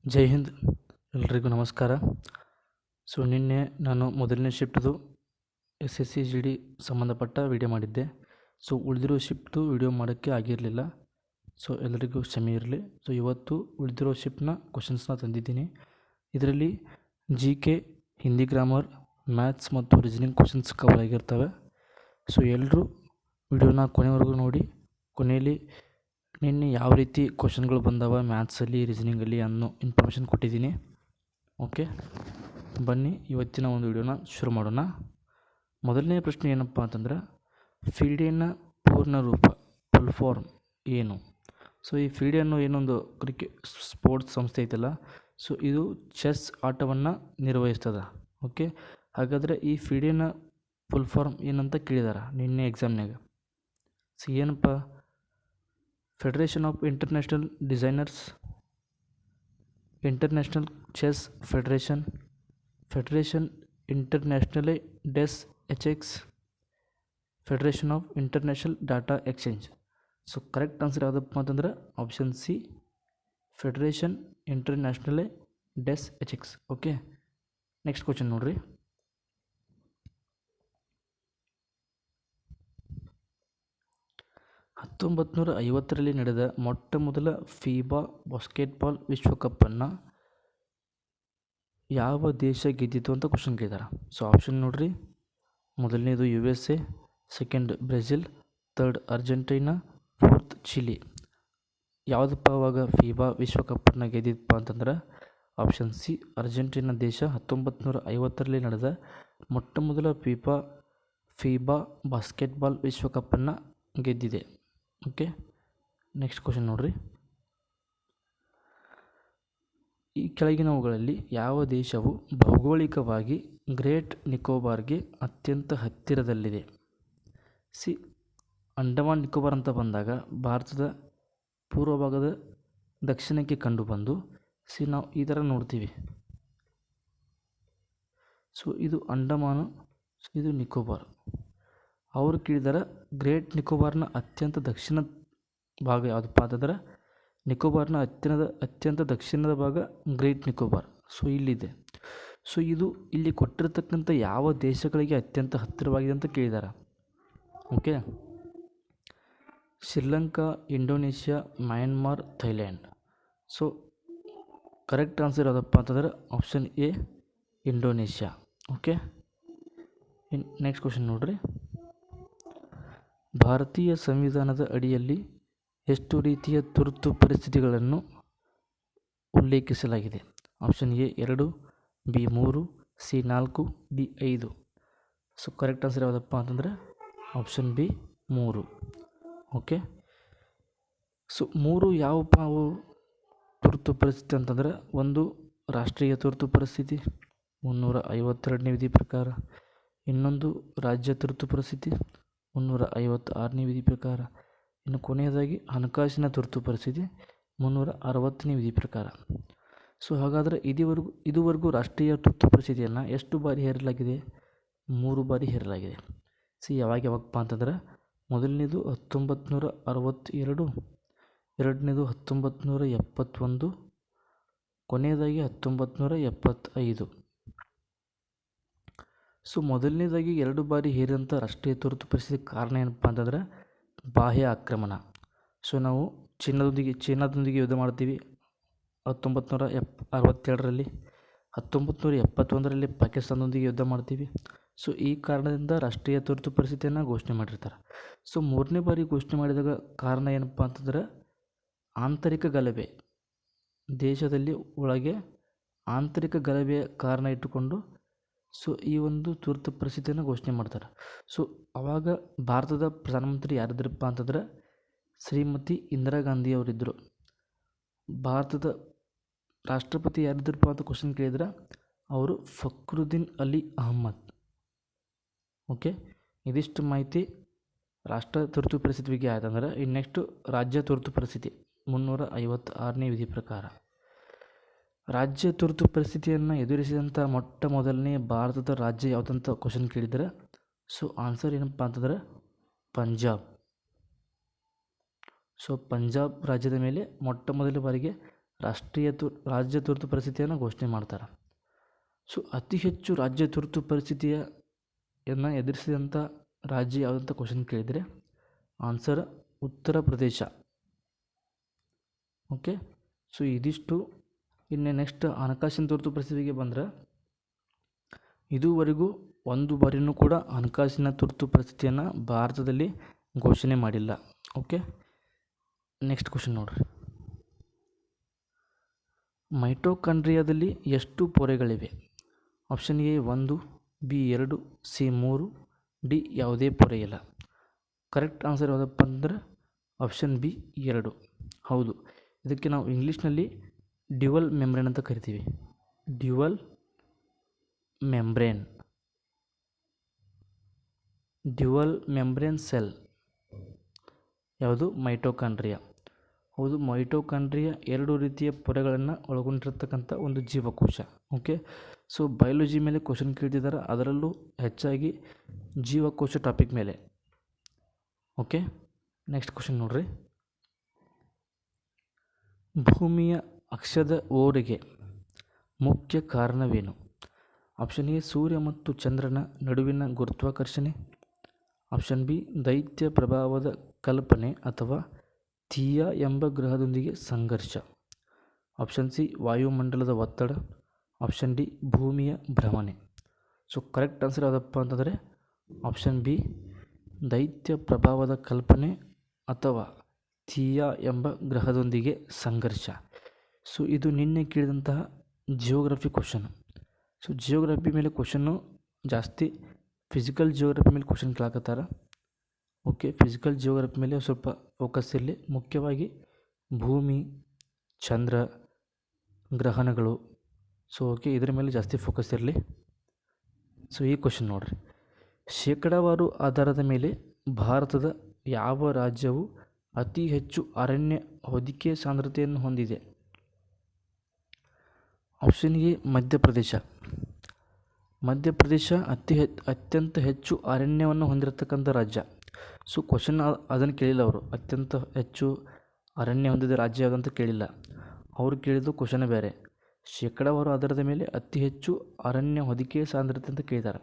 ಜೈ ಹಿಂದ್. ಎಲ್ರಿಗೂ ನಮಸ್ಕಾರ. ನಿನ್ನೆ ನಾನು ಮೊದಲನೇ ಶಿಫ್ಟ್ದು SSC GD ಸಂಬಂಧಪಟ್ಟ ವಿಡಿಯೋ ಮಾಡಿದ್ದೆ. ಉಳಿದಿರೋ ಶಿಫ್ಟ್ದು ವಿಡಿಯೋ ಮಾಡೋಕ್ಕೆ ಆಗಿರಲಿಲ್ಲ. ಎಲ್ಲರಿಗೂ ಕ್ಷಮೆ ಇರಲಿ. ಇವತ್ತು ಉಳಿದಿರೋ ಶಿಫ್ಟ್ನ ಕ್ವಶನ್ಸ್ನ ತಂದಿದ್ದೀನಿ. ಇದರಲ್ಲಿ GK, ಹಿಂದಿ ಗ್ರಾಮರ್, ಮ್ಯಾಥ್ಸ್ ಮತ್ತು ರೀಸನಿಂಗ್ ಕ್ವಶನ್ಸ್ ಕವರ್ ಆಗಿರ್ತವೆ. ಎಲ್ಲರೂ ವಿಡಿಯೋನ ಕೊನೆವರೆಗೂ ನೋಡಿ. ಕೊನೆಯಲ್ಲಿ ನಿನ್ನೆ ಯಾವ ರೀತಿ ಕ್ವಶನ್ಗಳು ಬಂದವ ಮ್ಯಾಥ್ಸಲ್ಲಿ, ರೀಸನಿಂಗಲ್ಲಿ ಅನ್ನೋ ಇನ್ಫಾರ್ಮೇಷನ್ ಕೊಟ್ಟಿದ್ದೀನಿ. ಓಕೆ, ಬನ್ನಿ ಇವತ್ತಿನ ಒಂದು ವಿಡಿಯೋನ ಶುರು ಮಾಡೋಣ. ಮೊದಲನೇ ಪ್ರಶ್ನೆ ಏನಪ್ಪ ಅಂತಂದ್ರೆ, ಫಿಡೆ ಪೂರ್ಣ ರೂಪ ಫುಲ್ ಫಾರ್ಮ್ ಏನು? ಈ ಫಿಡೆ ಅನ್ನೋ ಏನೊಂದು ಸ್ಪೋರ್ಟ್ಸ್ ಸಂಸ್ಥೆ ಐತಲ್ಲ, ಇದು ಚೆಸ್ ಆಟವನ್ನು ನಿರ್ವಹಿಸ್ತದೆ. ಓಕೆ, ಹಾಗಾದರೆ ಈ ಫಿಡೆನ ಫುಲ್ ಫಾರ್ಮ್ ಏನಂತ ಕೇಳಿದಾರೆ ನಿನ್ನೆ ಎಕ್ಸಾಮ್ನಾಗ. ಏನಪ್ಪ? Federation of international designers, international chess federation, federation ಇಂಟರ್ನ್ಯಾಷನಲೆ ಡೆಸ್ ಎಚೆಕ್ಸ್, federation of international data exchange. Correct answer ಯಾವುದಪ್ಪ ಅಂತಂದ್ರೆ ಆಪ್ಷನ್ ಸಿ, ಫೆಡರೇಷನ್ ಇಂಟರ್ನ್ಯಾಷನಲೆ ಡೆಸ್ ಎಚೆಕ್ಸ್. ಓಕೆ, ನೆಕ್ಸ್ಟ್ ಕ್ವಶನ್ ನೋಡ್ರಿ. 1950ರಲ್ಲಿ ನಡೆದ ಮೊಟ್ಟ ಮೊದಲ ಫೀಬಾ ಬಾಸ್ಕೆಟ್ಬಾಲ್ ವಿಶ್ವಕಪ್ಪನ್ನು ಯಾವ ದೇಶ ಗೆದ್ದಿತು ಅಂತ ಕ್ವಶನ್ ಕೇಳಿದಾರೆ. ಆಪ್ಷನ್ ನೋಡ್ರಿ. ಮೊದಲನೇದು USA, second Brazil, third Argentina, fourth Chile. ಯಾವುದಪ್ಪ ಅವಾಗ ಫೀಬಾ ವಿಶ್ವಕಪ್ಪನ್ನು ಗೆದ್ದಿದ್ದಪ್ಪ ಅಂತಂದ್ರೆ ಆಪ್ಷನ್ ಸಿ, ಅರ್ಜೆಂಟೈನಾ ದೇಶ 1950ರಲ್ಲಿ ನಡೆದ ಮೊಟ್ಟ ಮೊದಲ ಫೀಬಾ ಬಾಸ್ಕೆಟ್ಬಾಲ್ ವಿಶ್ವಕಪ್ಪನ್ನು ಗೆದ್ದಿದೆ. ಓಕೆ, ನೆಕ್ಸ್ಟ್ ಕ್ವಶನ್ ನೋಡ್ರಿ. ಈ ಕೆಳಗಿನವುಗಳಲ್ಲಿ ಯಾವ ದೇಶವು ಭೌಗೋಳಿಕವಾಗಿ ಗ್ರೇಟ್ ನಿಕೋಬಾರ್ಗೆ ಅತ್ಯಂತ ಹತ್ತಿರದಲ್ಲಿದೆ? ಅಂಡಮಾನ್ ನಿಕೋಬಾರ್ ಅಂತ ಬಂದಾಗ ಭಾರತದ ಪೂರ್ವ ಭಾಗದ ದಕ್ಷಿಣಕ್ಕೆ ಕಂಡುಬಂದು ನಾವು ಈ ಥರ ನೋಡ್ತೀವಿ. ಇದು ಅಂಡಮಾನು, ಇದು ನಿಕೋಬಾರ್. ಅವರು ಕೇಳಿದಾರೆ ಗ್ರೇಟ್ ನಿಕೋಬಾರ್ನ ಅತ್ಯಂತ ದಕ್ಷಿಣ ಭಾಗ ಯಾವುದಪ್ಪ ಅಂತಂದ್ರೆ ನಿಕೋಬಾರ್ನ ಅತ್ಯಂತ ದಕ್ಷಿಣದ ಭಾಗ ಗ್ರೇಟ್ ನಿಕೋಬಾರ್. ಇಲ್ಲಿದೆ. ಇದು ಇಲ್ಲಿ ಕೊಟ್ಟಿರತಕ್ಕಂಥ ಯಾವ ದೇಶಗಳಿಗೆ ಅತ್ಯಂತ ಹತ್ತಿರವಾಗಿದೆ ಅಂತ ಕೇಳಿದ್ದಾರೆ. Okay, Sri Lanka, Indonesia, Myanmar, Thailand. Correct answer ಯಾವುದಪ್ಪ ಅಂತಂದ್ರೆ option A, Indonesia. Okay, next question ನೋಡ್ರಿ. ಭಾರತೀಯ ಸಂವಿಧಾನದ ಅಡಿಯಲ್ಲಿ ಎಷ್ಟು ರೀತಿಯ ತುರ್ತು ಪರಿಸ್ಥಿತಿಗಳನ್ನು ಉಲ್ಲೇಖಿಸಲಾಗಿದೆ? Option A 2, B 3, C 4, D 5. Correct answer ಯಾವುದಪ್ಪ ಅಂತಂದರೆ ಆಪ್ಷನ್ ಬಿ 3. ಓಕೆ, 3 ಯಾವ ತುರ್ತು ಪರಿಸ್ಥಿತಿ ಅಂತಂದರೆ, ಒಂದು ರಾಷ್ಟ್ರೀಯ ತುರ್ತು ಪರಿಸ್ಥಿತಿ 352ನೇ ವಿಧಿ ಪ್ರಕಾರ, ಇನ್ನೊಂದು ರಾಜ್ಯ ತುರ್ತು ಪರಿಸ್ಥಿತಿ 356ನೇ ವಿಧಿ ಪ್ರಕಾರ, ಇನ್ನು ಕೊನೆಯದಾಗಿ ಹಣಕಾಸಿನ ತುರ್ತು ಪರಿಸ್ಥಿತಿ 360ನೇ ವಿಧಿ ಪ್ರಕಾರ. ಹಾಗಾದರೆ ಇದುವರೆಗೂ ರಾಷ್ಟ್ರೀಯ ತುರ್ತು ಪರಿಸ್ಥಿತಿಯನ್ನು ಎಷ್ಟು ಬಾರಿ ಹೇರಲಾಗಿದೆ? 3 ಬಾರಿ ಹೇರಲಾಗಿದೆ. ಯಾವಾಗಪ್ಪ ಅಂತಂದ್ರೆ ಮೊದಲನೇದು 1962, ಎರಡನೇದು 1971, ಕೊನೆಯದಾಗಿ 1975. ಮೊದಲನೇದಾಗಿ 2 ಬಾರಿ ಹೇರಿದಂಥ ರಾಷ್ಟ್ರೀಯ ತುರ್ತು ಪರಿಸ್ಥಿತಿ ಕಾರಣ ಏನಪ್ಪ ಅಂತಂದ್ರೆ ಬಾಹ್ಯ ಆಕ್ರಮಣ. ನಾವು ಚೀನಾದೊಂದಿಗೆ ಯುದ್ಧ ಮಾಡ್ತೀವಿ 1962ರಲ್ಲಿ, 1971ರಲ್ಲಿ ಪಾಕಿಸ್ತಾನದೊಂದಿಗೆ ಯುದ್ಧ ಮಾಡ್ತೀವಿ. ಈ ಕಾರಣದಿಂದ ರಾಷ್ಟ್ರೀಯ ತುರ್ತು ಪರಿಸ್ಥಿತಿಯನ್ನು ಘೋಷಣೆ ಮಾಡಿರ್ತಾರೆ. 3ನೇ ಬಾರಿ ಘೋಷಣೆ ಮಾಡಿದಾಗ ಕಾರಣ ಏನಪ್ಪ ಅಂತಂದ್ರೆ ಆಂತರಿಕ ಗಲಭೆ, ದೇಶದಲ್ಲಿ ಒಳಗೆ ಆಂತರಿಕ ಗಲಭೆಯ ಕಾರಣ ಇಟ್ಟುಕೊಂಡು ಈ ಒಂದು ತುರ್ತು ಪರಿಸ್ಥಿತಿಯನ್ನು ಘೋಷಣೆ ಮಾಡ್ತಾರೆ. ಆವಾಗ ಭಾರತದ ಪ್ರಧಾನಮಂತ್ರಿ ಯಾರಿದ್ರಪ್ಪ ಅಂತಂದ್ರೆ ಶ್ರೀಮತಿ ಇಂದಿರಾ ಗಾಂಧಿ ಅವರಿದ್ದರು. ಭಾರತದ ರಾಷ್ಟ್ರಪತಿ ಯಾರಿದ್ರಪ್ಪ ಅಂತ ಕ್ವಶನ್ ಕೇಳಿದ್ರೆ ಅವರು ಫಕ್ರುದ್ದೀನ್ ಅಲಿ ಅಹ್ಮದ್. ಓಕೆ, ಇದಿಷ್ಟು ಮಾಹಿತಿ ರಾಷ್ಟ್ರ ತುರ್ತು ಪರಿಸ್ಥಿತಿ ಬಗ್ಗೆ ಆಯ್ತಂದ್ರೆ ಇನ್ನು ನೆಕ್ಸ್ಟು ರಾಜ್ಯ ತುರ್ತು ಪರಿಸ್ಥಿತಿ 356ನೇ ವಿಧಿ ಪ್ರಕಾರ. ರಾಜ್ಯ ತುರ್ತು ಪರಿಸ್ಥಿತಿಯನ್ನು ಎದುರಿಸಿದಂಥ ಮೊಟ್ಟ ಮೊದಲನೇ ಭಾರತದ ರಾಜ್ಯ ಯಾವುದಂತ ಕ್ವಶನ್ ಕೇಳಿದರೆ ಆನ್ಸರ್ ಏನಪ್ಪ ಅಂತಂದ್ರೆ ಪಂಜಾಬ್. ಪಂಜಾಬ್ ರಾಜ್ಯದ ಮೇಲೆ ಮೊಟ್ಟ ಮೊದಲ ಬಾರಿಗೆ ರಾಜ್ಯ ತುರ್ತು ಪರಿಸ್ಥಿತಿಯನ್ನು ಘೋಷಣೆ ಮಾಡ್ತಾರೆ. ಸೊ ಅತಿ ಹೆಚ್ಚು ರಾಜ್ಯ ತುರ್ತು ಪರಿಸ್ಥಿತಿಯನ್ನು ಎದುರಿಸಿದಂಥ ರಾಜ್ಯ ಯಾವುದಂತ ಕ್ವಶನ್ ಕೇಳಿದರೆ answer Uttar Pradesh. Okay, so ಇದಿಷ್ಟು. ಇನ್ನು ನೆಕ್ಸ್ಟ್ ಹಣಕಾಸಿನ ತುರ್ತು ಪರಿಸ್ಥಿತಿಗೆ ಬಂದರೆ ಇದುವರೆಗೂ ಒಂದು ಬಾರಿನೂ ಕೂಡ ಹಣಕಾಸಿನ ತುರ್ತು ಪರಿಸ್ಥಿತಿಯನ್ನು ಭಾರತದಲ್ಲಿ ಘೋಷಣೆ ಮಾಡಿಲ್ಲ. ಓಕೆ, ನೆಕ್ಸ್ಟ್ ಕ್ವಶನ್ ನೋಡ್ರಿ. ಮೈಟೋಕಾಂಡ್ರಿಯಾದಲ್ಲಿ ಎಷ್ಟು ಪೊರೆಗಳಿವೆ? Option A 1, B 2, C 3, D ಯಾವುದೇ ಪೊರೆ ಇಲ್ಲ. ಕರೆಕ್ಟ್ ಆನ್ಸರ್ ಯಾವುದಪ್ಪ ಅಂದ್ರೆ ಆಪ್ಷನ್ ಬಿ 2. ಹೌದು, ಇದಕ್ಕೆ ನಾವು ಇಂಗ್ಲೀಷ್ನಲ್ಲಿ ಡ್ಯುವಲ್ ಮೆಂಬ್ರೇನ್ ಅಂತ ಕರಿತೀವಿ. ಡ್ಯುವಲ್ ಮೆಂಬ್ರೇನ್ ಸೆಲ್ ಯಾವುದು? ಮೈಟೋಕಾಂಡ್ರಿಯಾ. ಹೌದು, ಮೈಟೋಕಾಂಡ್ರಿಯಾ 2 ರೀತಿಯ ಪೊರೆಗಳನ್ನು ಒಳಗೊಂಡಿರ್ತಕ್ಕಂಥ ಒಂದು ಜೀವಕೋಶ. ಓಕೆ, ಸೊ ಬಯಾಲಜಿ ಮೇಲೆ ಕ್ವಶನ್ ಕೇಳ್ತಿದ್ದಾರೆ, ಅದರಲ್ಲೂ ಹೆಚ್ಚಾಗಿ ಜೀವಕೋಶ ಟಾಪಿಕ್ ಮೇಲೆ. ಓಕೆ, ನೆಕ್ಸ್ಟ್ ಕ್ವಶನ್ ನೋಡ್ರಿ. ಭೂಮಿಯ ಅಕ್ಷದ ಓರೆಗೆ ಮುಖ್ಯ ಕಾರಣವೇನು? ಆಪ್ಷನ್ ಎ ಸೂರ್ಯ ಮತ್ತು ಚಂದ್ರನ ನಡುವಿನ ಗುರುತ್ವಾಕರ್ಷಣೆ. ಆಪ್ಷನ್ ಬಿ ದೈತ್ಯ ಪ್ರಭಾವದ ಕಲ್ಪನೆ ಅಥವಾ ಥಿಯಾ ಎಂಬ ಗ್ರಹದೊಂದಿಗೆ ಸಂಘರ್ಷ. ಆಪ್ಷನ್ ಸಿ ವಾಯುಮಂಡಲದ ಒತ್ತಡ. ಆಪ್ಷನ್ ಡಿ ಭೂಮಿಯ ಭ್ರಮಣೆ. ಸೊ ಕರೆಕ್ಟ್ ಆನ್ಸರ್ ಯಾವುದಪ್ಪ ಅಂತಂದರೆ ಆಪ್ಷನ್ ಬಿ ದೈತ್ಯ ಪ್ರಭಾವದ ಕಲ್ಪನೆ ಅಥವಾ ಥಿಯಾ ಎಂಬ ಗ್ರಹದೊಂದಿಗೆ ಸಂಘರ್ಷ. ಸೊ ಇದು ನಿನ್ನೆ ಕೇಳಿದಂತಹ ಜಿಯೋಗ್ರಫಿ ಕ್ವಶನ್. ಸೊ ಜಿಯೋಗ್ರಫಿ ಮೇಲೆ ಕ್ವಶನ್ನು ಜಾಸ್ತಿ ಫಿಸಿಕಲ್ ಜಿಯೋಗ್ರಫಿ ಮೇಲೆ ಕ್ವಶನ್ ಕೇಳಕತ್ತಾರ. ಓಕೆ, ಫಿಸಿಕಲ್ ಜಿಯೋಗ್ರಫಿ ಮೇಲೆ ಸ್ವಲ್ಪ ಫೋಕಸ್ ಇರಲಿ. ಮುಖ್ಯವಾಗಿ ಭೂಮಿ, ಚಂದ್ರ, ಗ್ರಹಣಗಳು. ಸೊ ಓಕೆ, ಇದರ ಮೇಲೆ ಜಾಸ್ತಿ ಫೋಕಸ್ ಇರಲಿ. ಸೊ ಈ ಕ್ವಶನ್ ನೋಡ್ರಿ. ಶೇಕಡಾವಾರು ಆಧಾರದ ಮೇಲೆ ಭಾರತದ ಯಾವ ರಾಜ್ಯವು ಅತಿ ಹೆಚ್ಚು ಅರಣ್ಯ ಹೊದಿಕೆ ಸಾಂದ್ರತೆಯನ್ನು ಹೊಂದಿದೆ? Option A Madhya Pradesh. ಮಧ್ಯಪ್ರದೇಶ ಅತ್ಯಂತ ಹೆಚ್ಚು ಅರಣ್ಯವನ್ನು ಹೊಂದಿರತಕ್ಕಂಥ ರಾಜ್ಯ. ಸೊ ಕ್ವಶನ್ ಅದನ್ನು ಕೇಳಿಲ್ಲ ಅವರು. ಅತ್ಯಂತ ಹೆಚ್ಚು ಅರಣ್ಯ ಹೊಂದಿದ ರಾಜ್ಯ ಯಾವುದಂತ ಕೇಳಿಲ್ಲ. ಅವರು ಕೇಳಿದ್ದು ಕ್ವಶನ್ ಬೇರೆ. ಶೇಕಡಾವಾರು ಆಧಾರದ ಮೇಲೆ ಅತಿ ಹೆಚ್ಚು ಅರಣ್ಯ ಹೊದಿಕೆ ಸಾಂದ್ರತೆ ಅಂತ ಕೇಳಿದ್ದಾರೆ.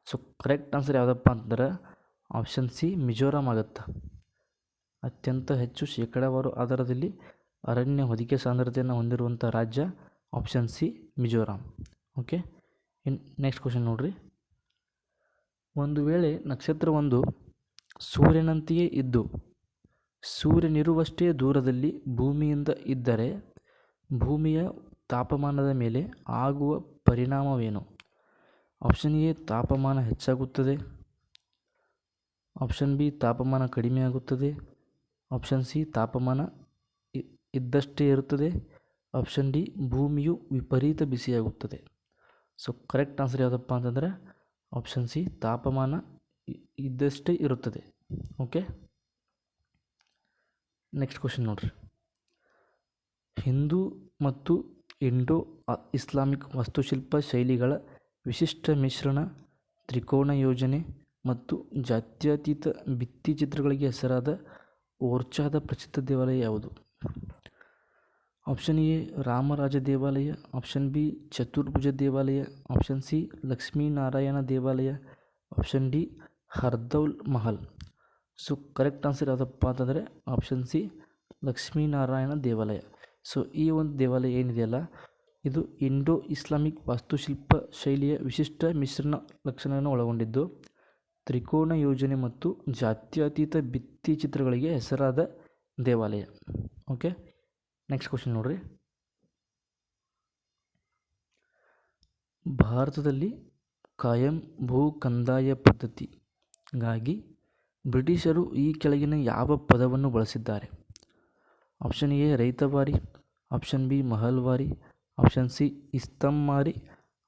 ಸೊ ಕರೆಕ್ಟ್ ಆನ್ಸರ್ ಯಾವುದಪ್ಪ ಅಂತಂದ್ರೆ ಆಪ್ಷನ್ ಸಿ ಮಿಜೋರಾಂ ಆಗುತ್ತೆ. ಅತ್ಯಂತ ಹೆಚ್ಚು ಶೇಕಡಾವಾರು ಆಧಾರದಲ್ಲಿ ಅರಣ್ಯ ಹೊದಿಕೆ ಸಾಂದ್ರತೆಯನ್ನು ಹೊಂದಿರುವಂಥ ರಾಜ್ಯ option C Mizoram. Okay, next question ನೋಡ್ರಿ. ಒಂದು ವೇಳೆ ನಕ್ಷತ್ರವೊಂದು ಸೂರ್ಯನಂತೆಯೇ ಇದ್ದು ಸೂರ್ಯನಿರುವಷ್ಟೇ ದೂರದಲ್ಲಿ ಭೂಮಿಯಿಂದ ಇದ್ದರೆ ಭೂಮಿಯ ತಾಪಮಾನದ ಮೇಲೆ ಆಗುವ ಪರಿಣಾಮವೇನು? ಆಪ್ಷನ್ ಎ ತಾಪಮಾನ ಹೆಚ್ಚಾಗುತ್ತದೆ. ಆಪ್ಷನ್ ಬಿ ತಾಪಮಾನ ಕಡಿಮೆಯಾಗುತ್ತದೆ. ಆಪ್ಷನ್ ಸಿ ತಾಪಮಾನ ಇದ್ದಷ್ಟೇ ಇರುತ್ತದೆ. ಆಪ್ಷನ್ ಡಿ ಭೂಮಿಯು ವಿಪರೀತ ಬಿಸಿಯಾಗುತ್ತದೆ. ಸೊ ಕರೆಕ್ಟ್ ಆನ್ಸರ್ ಯಾವುದಪ್ಪ ಅಂತಂದರೆ ಆಪ್ಷನ್ ಸಿ ತಾಪಮಾನ ಇದ್ದಷ್ಟೇ ಇರುತ್ತದೆ. ಓಕೆ, ನೆಕ್ಸ್ಟ್ ಕ್ವಶನ್ ನೋಡ್ರಿ. ಹಿಂದೂ ಮತ್ತು ಇಂಡೋ ಇಸ್ಲಾಮಿಕ್ ವಾಸ್ತುಶಿಲ್ಪ ಶೈಲಿಗಳ ವಿಶಿಷ್ಟ ಮಿಶ್ರಣ, ತ್ರಿಕೋನ ಯೋಜನೆ ಮತ್ತು ಜಾತ್ಯತೀತ ಭಿತ್ತಿಚಿತ್ರಗಳಿಗೆ ಹೆಸರಾದ ಓರ್ಚಾದ ಪ್ರಸಿದ್ಧ ದೇವಾಲಯ ಯಾವುದು? ಆಪ್ಷನ್ ಎ ರಾಮರಾಜ ದೇವಾಲಯ. ಆಪ್ಷನ್ ಬಿ ಚತುರ್ಭುಜ ದೇವಾಲಯ. ಆಪ್ಷನ್ ಸಿ ಲಕ್ಷ್ಮೀನಾರಾಯಣ ದೇವಾಲಯ. Option D Hardaul Mahal. So correct answer ಯಾವುದಪ್ಪ ಅಂತಂದರೆ ಆಪ್ಷನ್ ಸಿ ಲಕ್ಷ್ಮೀನಾರಾಯಣ ದೇವಾಲಯ. ಸೊ ಈ ಒಂದು ದೇವಾಲಯ ಏನಿದೆಯಲ್ಲ ಇದು ಇಂಡೋ ಇಸ್ಲಾಮಿಕ್ ವಾಸ್ತುಶಿಲ್ಪ ಶೈಲಿಯ ವಿಶಿಷ್ಟ ಮಿಶ್ರಣ ಲಕ್ಷಣವನ್ನು ಒಳಗೊಂಡಿದ್ದು ತ್ರಿಕೋನ ಯೋಜನೆ ಮತ್ತು ಜಾತ್ಯತೀತ ಭಿತ್ತಿಚಿತ್ರಗಳಿಗೆ ಹೆಸರಾದ ದೇವಾಲಯ. ಓಕೆ, ನೆಕ್ಸ್ಟ್ ಕ್ವಶನ್ ನೋಡ್ರಿ. ಭಾರತದಲ್ಲಿ ಕಾಯಂ ಭೂ ಕಂದಾಯ ಪದ್ಧತಿಗಾಗಿ ಬ್ರಿಟಿಷರು ಈ ಕೆಳಗಿನ ಯಾವ ಪದವನ್ನು ಬಳಸಿದ್ದಾರೆ? Option A ryotwari. Option B mahalwari. Option C istimrari.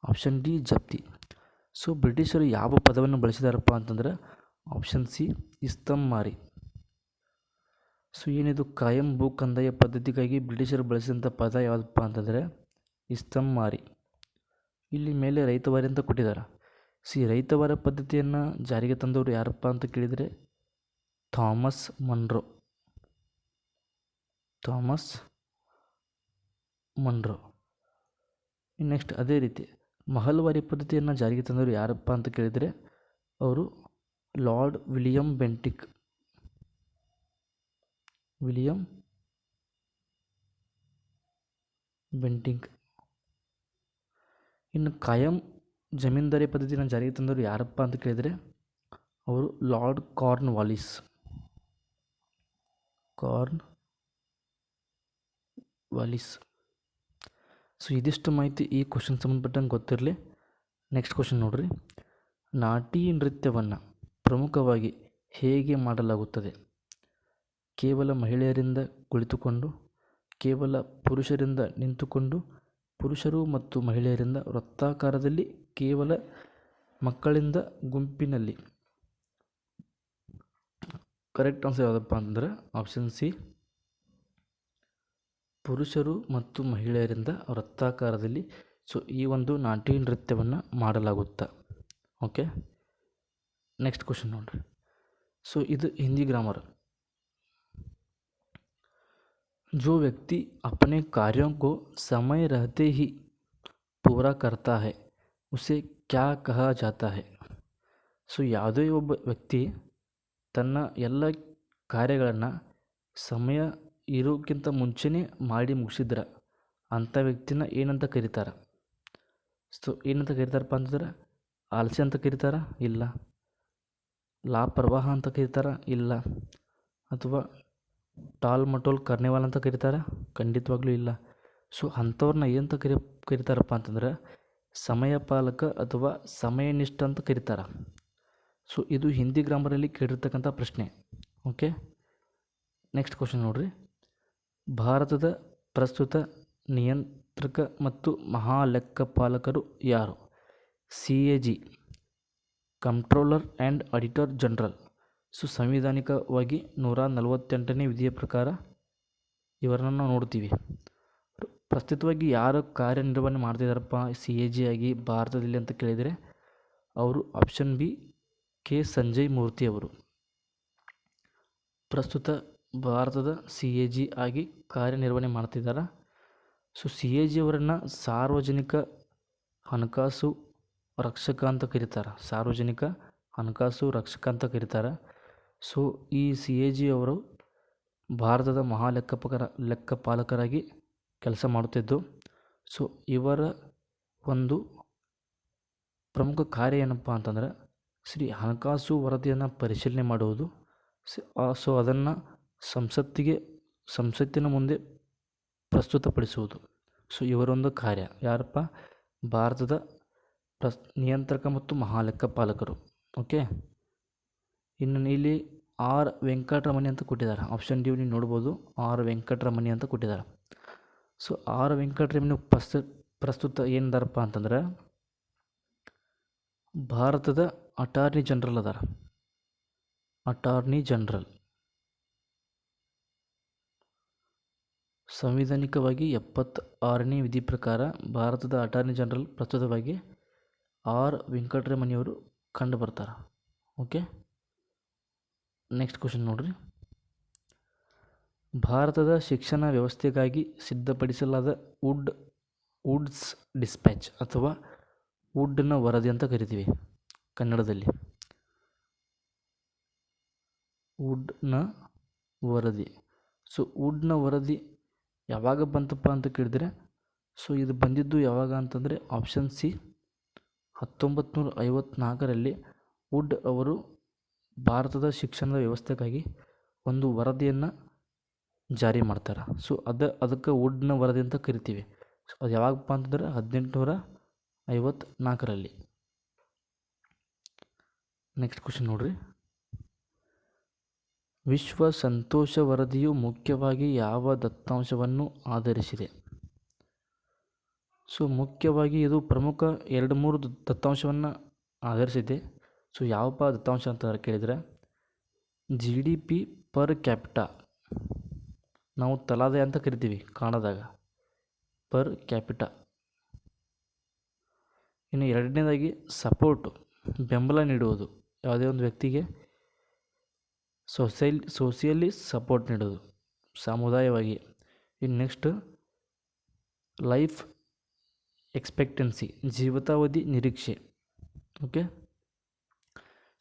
Option D zabti. So ಬ್ರಿಟಿಷರು ಯಾವ ಪದವನ್ನು ಬಳಸಿದಾರಪ್ಪ ಅಂತಂದ್ರೆ ಆಪ್ಷನ್ ಸಿ ಇಸ್ತಂಮಾರಿ. ಸೊ ಏನಿದು ಕಾಯಂ ಭೂ ಕಂದಾಯ ಪದ್ಧತಿಗಾಗಿ ಬ್ರಿಟಿಷರು ಬಳಸಿದಂಥ ಪದ ಯಾವುದಪ್ಪ ಅಂತಂದರೆ ಇಸ್ತಂಮಾರಿ. ಇಲ್ಲಿ ಮೇಲೆ ರೈತವಾರಿ ಅಂತ ಕೊಟ್ಟಿದ್ದಾರೆ. ರೈತವಾರ ಪದ್ಧತಿಯನ್ನು ಜಾರಿಗೆ ತಂದವರು ಯಾರಪ್ಪ ಅಂತ ಕೇಳಿದರೆ ಥಾಮಸ್ ಮನ್ರೋ. ಮನ್ರೋ. ನೆಕ್ಸ್ಟ್ ಅದೇ ರೀತಿ ಮಹಲ್ವಾರಿ ಪದ್ಧತಿಯನ್ನು ಜಾರಿಗೆ ತಂದವರು ಯಾರಪ್ಪ ಅಂತ ಕೇಳಿದರೆ ಅವರು ಲಾರ್ಡ್ ವಿಲಿಯಂ ಬೆಂಟಿಂಕ್. ಇನ್ನು ಕಾಯಂ ಜಮೀನ್ದಾರಿ ಪದ್ಧತಿಯನ್ನು ಜಾರಿಗೆ ತಂದವರು ಯಾರಪ್ಪ ಅಂತ ಕೇಳಿದರೆ ಅವರು ಲಾರ್ಡ್ ಕಾರ್ನ್ವಾಲಿಸ್. ಸೊ ಇದಿಷ್ಟು ಮಾಹಿತಿ ಈ ಕ್ವಶನ್ ಸಂಬಂಧಪಟ್ಟಂಗೆ ಗೊತ್ತಿರಲಿ. ನೆಕ್ಸ್ಟ್ ಕ್ವಶನ್ ನೋಡ್ರಿ, ನಾಟಿ ನೃತ್ಯವನ್ನು ಪ್ರಮುಖವಾಗಿ ಹೇಗೆ ಮಾಡಲಾಗುತ್ತದೆ? ಕೇವಲ ಮಹಿಳೆಯರಿಂದ ಕುಳಿತುಕೊಂಡು, ಕೇವಲ ಪುರುಷರಿಂದ ನಿಂತುಕೊಂಡು, ಪುರುಷರು ಮತ್ತು ಮಹಿಳೆಯರಿಂದ ವೃತ್ತಾಕಾರದಲ್ಲಿ, ಕೇವಲ ಮಕ್ಕಳಿಂದ ಗುಂಪಿನಲ್ಲಿ. ಕರೆಕ್ಟ್ ಆನ್ಸರ್ ಯಾವುದಪ್ಪ ಅಂದ್ರೆ ಆಪ್ಷನ್ ಸಿ, ಪುರುಷರು ಮತ್ತು ಮಹಿಳೆಯರಿಂದ ವೃತ್ತಾಕಾರದಲ್ಲಿ. ಸೊ ಈ ಒಂದು ನಾಟ್ಯ ನೃತ್ಯವನ್ನು ಮಾಡಲಾಗುತ್ತೆ. ಓಕೆ, ನೆಕ್ಸ್ಟ್ ಕ್ವಶನ್ ನೋಡ್ರಿ. ಸೊ ಇದು ಹಿಂದಿ ಗ್ರಾಮರ್. जो व्यक्ति अपने कार्यों को समय रहते ही पूरा करता है उसे क्या कहा जाता है? ಸೊ ಯಾವುದೇ ಒಬ್ಬ ವ್ಯಕ್ತಿ ತನ್ನ ಎಲ್ಲ ಕಾರ್ಯಗಳನ್ನು ಸಮಯ ಇರೋಕ್ಕಿಂತ ಮುಂಚೆನೇ ಮಾಡಿ ಮುಗಿಸಿದ್ರೆ ಅಂಥ ವ್ಯಕ್ತಿನ ಏನಂತ ಕರೀತಾರೆ? ಸೊ ಏನಂತ ಕರೀತಾರಪ್ಪ ಅಂತಂದ್ರೆ ಆಲಸಿ ಅಂತ ಕರೀತಾರ? ಇಲ್ಲ. ಲಾಪರ್ವಾಹ ಅಂತ ಕರೀತಾರ? ಇಲ್ಲ. ಅಥವಾ ಟಾಲ್ ಮಟೋಲ್ ಕರ್ನೆವಾಲ್ ಅಂತ ಕರೀತಾರ? ಖಂಡಿತವಾಗ್ಲೂ ಇಲ್ಲ. ಸೊ ಅಂಥವ್ರನ್ನ ಏನಂತ ಕರೀತಾರಪ್ಪ ಅಂತಂದ್ರೆ ಸಮಯ ಪಾಲಕ ಅಥವಾ ಸಮಯನಿಷ್ಠ ಅಂತ ಕರೀತಾರೆ. ಸೊ ಇದು ಹಿಂದಿ ಗ್ರಾಮರಲ್ಲಿ ಕೇಳಿರ್ತಕ್ಕಂಥ ಪ್ರಶ್ನೆ. ಓಕೆ, ನೆಕ್ಸ್ಟ್ ಕ್ವಶನ್ ನೋಡ್ರಿ. ಭಾರತದ ಪ್ರಸ್ತುತ ನಿಯಂತ್ರಕ ಮತ್ತು ಮಹಾಲೆಕ್ಕಪಾಲಕರು ಯಾರು? CAG, controller and auditor general. So ಸಂವಿಧಾನಿಕವಾಗಿ 148ನೇ ವಿಧಿಯ ಪ್ರಕಾರ ಇವರನ್ನು ನಾವು ನೋಡ್ತೀವಿ. ಪ್ರಸ್ತುತವಾಗಿ ಯಾರು ಕಾರ್ಯನಿರ್ವಹಣೆ ಮಾಡ್ತಿದ್ದಾರಪ್ಪ CAG ಆಗಿ ಭಾರತದಲ್ಲಿ ಅಂತ ಕೇಳಿದರೆ ಅವರು ಆಪ್ಷನ್ ಬಿ, ಕೆ ಸಂಜಯ್ ಮೂರ್ತಿ ಅವರು ಪ್ರಸ್ತುತ ಭಾರತದ CAG ಆಗಿ ಕಾರ್ಯನಿರ್ವಹಣೆ ಮಾಡ್ತಿದ್ದಾರೆ. ಸೊ CAG ಅವರನ್ನು ಸಾರ್ವಜನಿಕ ಹಣಕಾಸು ರಕ್ಷಕ ಅಂತ ಕರೀತಾರೆ. ಸಾರ್ವಜನಿಕ ಹಣಕಾಸು ರಕ್ಷಕ ಅಂತ ಕರೀತಾರೆ. ಸೊ ಈ CAG ಅವರು ಭಾರತದ ಲೆಕ್ಕಪಾಲಕರಾಗಿ ಕೆಲಸ ಮಾಡುತ್ತಿದ್ದು, ಸೊ ಇವರ ಒಂದು ಪ್ರಮುಖ ಕಾರ್ಯ ಏನಪ್ಪ ಅಂತಂದರೆ ಹಣಕಾಸು ವರದಿಯನ್ನು ಪರಿಶೀಲನೆ ಮಾಡುವುದು. ಸೊ ಅದನ್ನು ಸಂಸತ್ತಿನ ಮುಂದೆ ಪ್ರಸ್ತುತಪಡಿಸುವುದು. ಸೊ ಇವರೊಂದು ಕಾರ್ಯ. ಯಾರಪ್ಪ? ಭಾರತದ ನಿಯಂತ್ರಕ ಮತ್ತು ಮಹಾಲೆಕ್ಕಪಾಲಕರು. ಓಕೆ, ಇನ್ನು ಇಲ್ಲಿ R ವೆಂಕಟರಮಣಿ ಅಂತ ಕೊಟ್ಟಿದ್ದಾರೆ. ಆಪ್ಷನ್ ಡಿ ನೀವು ನೋಡ್ಬೋದು, R ವೆಂಕಟರಮಣಿ ಅಂತ ಕೊಟ್ಟಿದ್ದಾರೆ. ಸೊ R ವೆಂಕಟರಮಣಿ ಪ್ರಸ್ತುತ ಏನಿದಾರಪ್ಪ ಅಂತಂದ್ರೆ ಭಾರತದ ಅಟಾರ್ನಿ ಜನರಲ್ ಅದಾರ. ಅಟಾರ್ನಿ ಜನರಲ್ ಸಂವಿಧಾನಿಕವಾಗಿ 76ನೇ ವಿಧಿ ಪ್ರಕಾರ ಭಾರತದ ಅಟಾರ್ನಿ ಜನರಲ್ ಪ್ರಸ್ತುತವಾಗಿ R ವೆಂಕಟರಮಣಿಯವರು ಕಂಡು ಬರ್ತಾರೆ. ಓಕೆ, ನೆಕ್ಸ್ಟ್ ಕ್ವಶನ್ ನೋಡ್ರಿ. ಭಾರತದ ಶಿಕ್ಷಣ ವ್ಯವಸ್ಥೆಗಾಗಿ ಸಿದ್ಧಪಡಿಸಲಾದ ವುಡ್ಸ್ ಡಿಸ್ಪ್ಯಾಚ್ ಅಥವಾ ವುಡ್ನ ವರದಿ ಅಂತ ಕರಿತೀವಿ ಕನ್ನಡದಲ್ಲಿ. ವುಡ್ನ ವರದಿ. ಸೊ ವುಡ್ನ ವರದಿ ಯಾವಾಗ ಬಂತಪ್ಪ ಅಂತ ಕೇಳಿದರೆ, ಸೊ ಇದು ಬಂದಿದ್ದು ಯಾವಾಗ ಅಂತಂದರೆ ಆಪ್ಷನ್ ಸಿ, 1954ರಲ್ಲಿ ವುಡ್ ಅವರು ಭಾರತದ ಶಿಕ್ಷಣದ ವ್ಯವಸ್ಥೆಗಾಗಿ ಒಂದು ವರದಿಯನ್ನು ಜಾರಿ ಮಾಡ್ತಾರೆ. ಸೊ ಅದಕ್ಕೆ ವುಡ್ನ ವರದಿ ಅಂತ ಕರಿತೀವಿ. ಸೊ ಅದು ಯಾವಾಗಪ್ಪ ಅಂತಂದರೆ 1854ರಲ್ಲಿ. ನೆಕ್ಸ್ಟ್ ಕ್ವಶನ್ ನೋಡ್ರಿ. ವಿಶ್ವ ಸಂತೋಷ ವರದಿಯು ಮುಖ್ಯವಾಗಿ ಯಾವ ದತ್ತಾಂಶವನ್ನು ಆಧರಿಸಿದೆ? ಸೊ ಮುಖ್ಯವಾಗಿ ಇದು ಪ್ರಮುಖ 2-3 ದತ್ತಾಂಶವನ್ನು ಆಧರಿಸಿದೆ. ಸೊ ಯಾವಪ್ಪ ದತ್ತಾಂಶ ಅಂತ ಕೇಳಿದರೆ GDP ಪರ್ ಕ್ಯಾಪಿಟಾ, ನಾವು ತಲಾದಾಯ ಅಂತ ಕರಿತೀವಿ ಕನ್ನಡದಾಗ, ಪರ್ ಕ್ಯಾಪಿಟಾ. ಇನ್ನು ಎರಡನೇದಾಗಿ ಸಪೋರ್ಟು, ಬೆಂಬಲ ನೀಡುವುದು, ಯಾವುದೇ ಒಂದು ವ್ಯಕ್ತಿಗೆ ಸೋಷಿಯಲಿ ಸಪೋರ್ಟ್ ನೀಡೋದು ಸಾಮುದಾಯವಾಗಿ. ಇನ್ನು ನೆಕ್ಸ್ಟ್ ಲೈಫ್ ಎಕ್ಸ್ಪೆಕ್ಟೆನ್ಸಿ, ಜೀವಿತಾವಧಿ ನಿರೀಕ್ಷೆ. ಓಕೆ,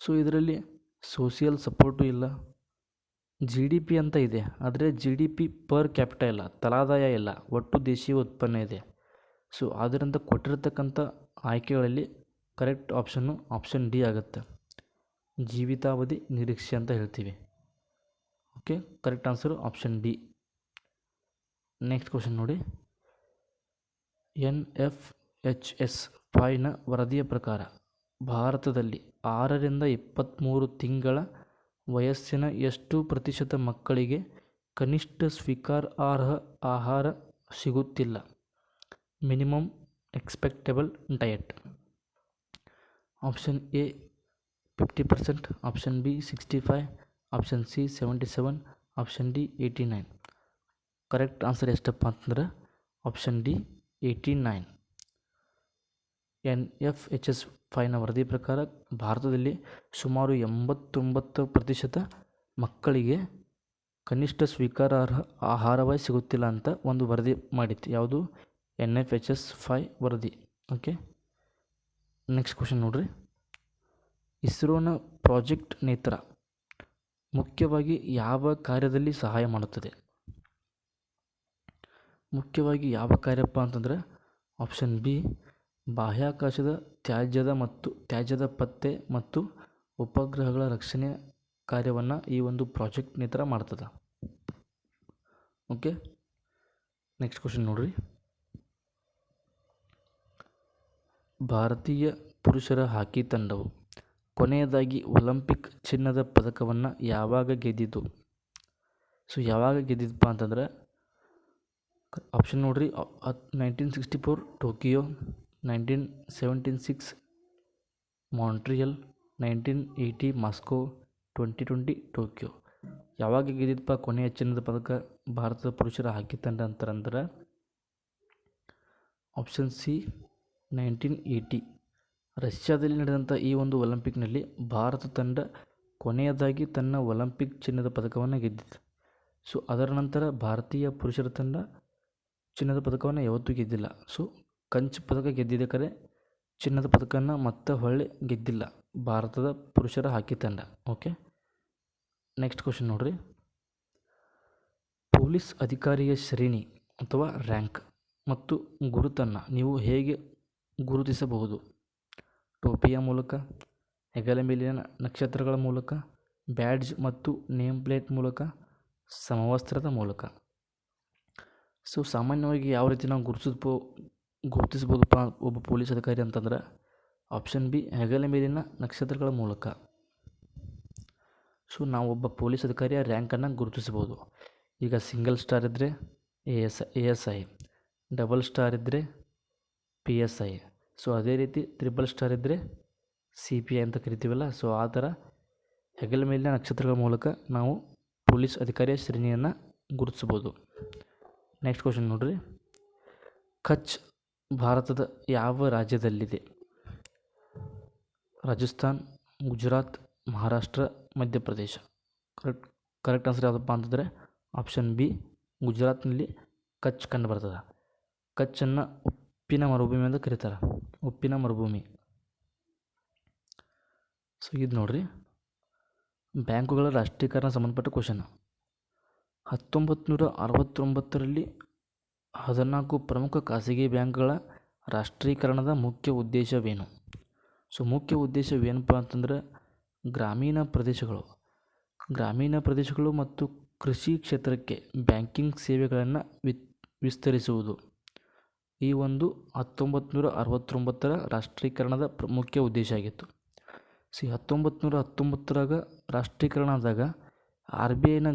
ಸೊ ಇದರಲ್ಲಿ ಸೋಷಿಯಲ್ ಸಪೋರ್ಟು ಇಲ್ಲ. ಜಿ ಡಿ ಪಿ ಅಂತ ಇದೆ, ಆದರೆ G D P per capita ಇಲ್ಲ, ತಲಾದಾಯ ಇಲ್ಲ, ಒಟ್ಟು ದೇಶೀಯ ಉತ್ಪನ್ನ ಇದೆ. ಸೊ ಆದ್ದರಿಂದ ಕೊಟ್ಟಿರತಕ್ಕಂಥ ಆಯ್ಕೆಗಳಲ್ಲಿ ಕರೆಕ್ಟ್ ಆಪ್ಷನ್ನು ಆಪ್ಷನ್ ಡಿ ಆಗುತ್ತೆ, ಜೀವಿತಾವಧಿ ನಿರೀಕ್ಷೆ ಅಂತ ಹೇಳ್ತೀವಿ. Okay, correct answer option D. Next question ನೋಡಿ, NFHS 5ನ ವರದಿಯ ಪ್ರಕಾರ ಭಾರತದಲ್ಲಿ 6ರಿಂದ 23 ತಿಂಗಳ ವಯಸ್ಸಿನ ಎಷ್ಟು ಪ್ರತಿಶತ ಮಕ್ಕಳಿಗೆ ಕನಿಷ್ಠ ಸ್ವೀಕಾರಾರ್ಹ ಆಹಾರ ಸಿಗುತ್ತಿಲ್ಲ, minimum expectable diet? Option A 50%, option B 65, option C 77, option D 89. Correct answer ಎಷ್ಟಪ್ಪ ಅಂತಂದ್ರೆ ಆಪ್ಷನ್ ಡಿ 89. NFHS 5ನ ವರದಿ ಪ್ರಕಾರ ಭಾರತದಲ್ಲಿ ಸುಮಾರು 89% ಮಕ್ಕಳಿಗೆ ಕನಿಷ್ಠ ಸ್ವೀಕಾರಾರ್ಹ ಆಹಾರವೇ ಸಿಗುತ್ತಿಲ್ಲ ಅಂತ ಒಂದು ವರದಿ ಮಾಡಿತ್ತು. ಯಾವುದು? NFHS 5 ವರದಿ. ಓಕೆ, ನೆಕ್ಸ್ಟ್ ಕ್ವಶನ್ ನೋಡ್ರಿ, ಇಸ್ರೋನ ಪ್ರಾಜೆಕ್ಟ್ ನೇತ್ರ ಮುಖ್ಯವಾಗಿ ಯಾವ ಕಾರ್ಯದಲ್ಲಿ ಸಹಾಯ ಮಾಡುತ್ತದೆ? ಮುಖ್ಯವಾಗಿ ಯಾವ ಕಾರ್ಯಪ್ಪ ಅಂತಂದರೆ ಆಪ್ಷನ್ ಬಿ ಬಾಹ್ಯಾಕಾಶದ ತ್ಯಾಜ್ಯದ ಪತ್ತೆ ಮತ್ತು ಉಪಗ್ರಹಗಳ ರಕ್ಷಣೆ ಕಾರ್ಯವನ್ನು ಈ ಒಂದು ಪ್ರಾಜೆಕ್ಟ್ ನೇತ್ರ ಮಾಡ್ತದೆ. ಓಕೆ, ನೆಕ್ಸ್ಟ್ ಕ್ವಶನ್ ನೋಡ್ರಿ, ಭಾರತೀಯ ಪುರುಷರ ಹಾಕಿ ತಂಡವು ಕೊನೆಯದಾಗಿ ಒಲಿಂಪಿಕ್ ಚಿನ್ನದ ಪದಕವನ್ನು ಯಾವಾಗ ಗೆದ್ದಿತು? ಸೊ ಯಾವಾಗ ಗೆದ್ದಿದ್ದಪ್ಪ ಅಂತಂದರೆ ಆಪ್ಷನ್ ನೋಡ್ರಿ, 1964 ಟೋಕಿಯೋ, 1976 ಮಾಂಟ್ರಿಯಲ್, 1980 ಮಾಸ್ಕೋ, 2020 ಟೋಕಿಯೋ. ಯಾವಾಗ ಗೆದ್ದಿದ್ದಪ್ಪ ಕೊನೆಯ ಚಿನ್ನದ ಪದಕ ಭಾರತದ ಪುರುಷರ ಹಾಕಿ ತಂಡ ಅಂತಾರಂದ್ರೆ ಆಪ್ಷನ್ ಸಿ 1980. ರಷ್ಯಾದಲ್ಲಿ ನಡೆದಂಥ ಈ ಒಂದು ಒಲಿಂಪಿಕ್ನಲ್ಲಿ ಭಾರತ ತಂಡ ಕೊನೆಯದಾಗಿ ತನ್ನ ಒಲಿಂಪಿಕ್ ಚಿನ್ನದ ಪದಕವನ್ನು ಗೆದ್ದಿತು. ಸೊ ಅದರ ನಂತರ ಭಾರತೀಯ ಪುರುಷರ ತಂಡ ಚಿನ್ನದ ಪದಕವನ್ನು ಯಾವತ್ತೂ ಗೆದ್ದಿಲ್ಲ. ಸೊ ಕಂಚು ಪದಕ ಗೆದ್ದಿದೆ, ಕರೆ ಚಿನ್ನದ ಪದಕವನ್ನು ಮತ್ತೆ ಹೊಳ್ಳಿ ಗೆದ್ದಿಲ್ಲ ಭಾರತದ ಪುರುಷರ ಹಾಕಿ ತಂಡ. ಓಕೆ, ನೆಕ್ಸ್ಟ್ ಕ್ವಶನ್ ನೋಡ್ರಿ, ಪೊಲೀಸ್ ಅಧಿಕಾರಿಯ ಶ್ರೇಣಿ ಅಥವಾ ರ್ಯಾಂಕ್ ಮತ್ತು ಗುರುತನ್ನು ನೀವು ಹೇಗೆ ಗುರುತಿಸಬಹುದು? ಟೋಪಿಯ ಮೂಲಕ, ಹೆಗಲ ಮೇಲಿನ ನಕ್ಷತ್ರಗಳ ಮೂಲಕ, ಬ್ಯಾಡ್ಜ್ ಮತ್ತು ನೇಮ್ ಪ್ಲೇಟ್ ಮೂಲಕ, ಸಮವಸ್ತ್ರದ ಮೂಲಕ? ಸೊ ಸಾಮಾನ್ಯವಾಗಿ ಯಾವ ರೀತಿ ನಾವು ಗುರುತಿಸ್ಬೋದಪ್ಪ ಒಬ್ಬ ಪೊಲೀಸ್ ಅಧಿಕಾರಿ ಅಂತಂದ್ರೆ ಆಪ್ಷನ್ ಬಿ ಹೆಗಲ ಮೇಲಿನ ನಕ್ಷತ್ರಗಳ ಮೂಲಕ. ಸೊ ನಾವು ಒಬ್ಬ ಪೊಲೀಸ್ ಅಧಿಕಾರಿಯ ರ್ಯಾಂಕನ್ನು ಗುರುತಿಸ್ಬೋದು. ಈಗ ಸಿಂಗಲ್ ಸ್ಟಾರ್ ಇದ್ದರೆ ASI, ಡಬಲ್ ಸ್ಟಾರ್ ಇದ್ದರೆ PSI, ಸೊ ಅದೇ ರೀತಿ ತ್ರಿಬಲ್ ಸ್ಟಾರ್ ಇದ್ದರೆ CPI ಅಂತ ಕರಿತೀವಲ್ಲ. ಸೊ ಆ ಥರ ಹೆಗಲ ಮೇಲಿನ ನಕ್ಷತ್ರಗಳ ಮೂಲಕ ನಾವು ಪೊಲೀಸ್ ಅಧಿಕಾರಿಯ ಶ್ರೇಣಿಯನ್ನು ಗುರುತಿಸ್ಬೋದು. ನೆಕ್ಸ್ಟ್ ಕ್ವಶನ್ ನೋಡ್ರಿ, ಕಚ್ ಭಾರತದ ಯಾವ ರಾಜ್ಯದಲ್ಲಿದೆ? ರಾಜಸ್ಥಾನ್, ಗುಜರಾತ್, ಮಹಾರಾಷ್ಟ್ರ, ಮಧ್ಯಪ್ರದೇಶ? ಕರೆಕ್ಟ್ ಆನ್ಸರ್ ಯಾವುದಪ್ಪ ಅಂತಂದರೆ ಆಪ್ಷನ್ ಬಿ ಗುಜರಾತ್ನಲ್ಲಿ ಕಚ್ ಕಂಡು ಬರ್ತದೆ. ಕಚ್ಚನ್ನು ಉಪ್ಪಿನ ಮರುಭೂಮಿ ಅಂತ ಕರೀತಾರೆ, ಉಪ್ಪಿನ ಮರುಭೂಮಿ. ಸೊ ಇದು ನೋಡ್ರಿ, ಬ್ಯಾಂಕುಗಳ ರಾಷ್ಟ್ರೀಕರಣ ಸಂಬಂಧಪಟ್ಟ ಕ್ವಶನ್. 1969ರಲ್ಲಿ 14 ಪ್ರಮುಖ ಖಾಸಗಿ ಬ್ಯಾಂಕ್ಗಳ ರಾಷ್ಟ್ರೀಕರಣದ ಮುಖ್ಯ ಉದ್ದೇಶವೇನು? ಸೊ ಮುಖ್ಯ ಉದ್ದೇಶವೇನಪ್ಪ ಅಂತಂದ್ರೆ ಗ್ರಾಮೀಣ ಪ್ರದೇಶಗಳು ಮತ್ತು ಕೃಷಿ ಕ್ಷೇತ್ರಕ್ಕೆ ಬ್ಯಾಂಕಿಂಗ್ ಸೇವೆಗಳನ್ನು ವಿಸ್ತರಿಸುವುದು ಈ ಒಂದು 1969ರ ರಾಷ್ಟ್ರೀಕರಣದ ಮುಖ್ಯ ಉದ್ದೇಶ ಆಗಿತ್ತು. 1919ರಾಗ ರಾಷ್ಟ್ರೀಕರಣ ಆದಾಗ RBIನ